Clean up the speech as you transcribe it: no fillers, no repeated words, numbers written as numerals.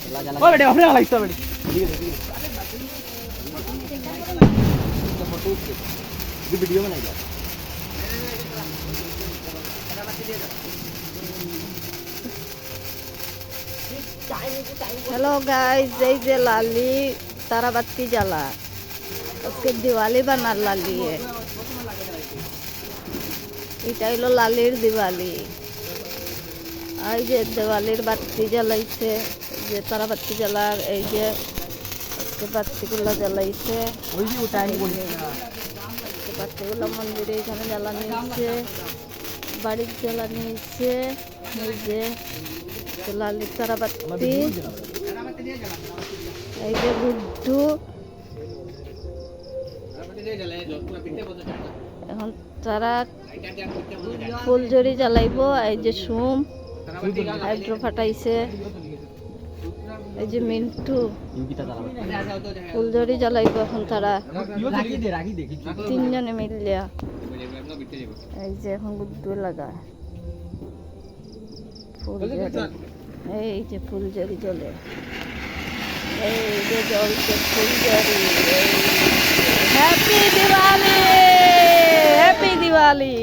ओ बेटे अपने वाला हिस्सा बेटे वीडियो बनाइए हेलो गाइस, এই যে লালি তারা বাতি জ্বালা আজকে দিওয়ালি বানার লালি এটা হলো লালির দিওয়ালি। এই যে দিওয়ালির বাতি জ্বালাইছে, যে তারা বাতি জ্বালার এই যে আজকে বাতিগুলো জ্বালাইছে। বাতিগুলো মন্দিরে এখানে জ্বালানি হচ্ছে, বাড়ির জ্বালানি হচ্ছে। এই যে লালির তারা বাতি, এই যে গুড্ডু এখন তারা ফুলঝড়ি জ্বালাইব। এই যে সুম হাইড্রো ফাটাইছে, এই যে মিন্টু ফুলঝড়ি জ্বালাইব এখন তারা তিনজনে মিলিয়া। এই যে এখন গুড্ডু লাগা ফুলঝড়ি, এই যে ফুলঝড়ি জ্বলে, এই যে জ্বলছে ফুলঝড়ি। Happy Diwali, happy Diwali.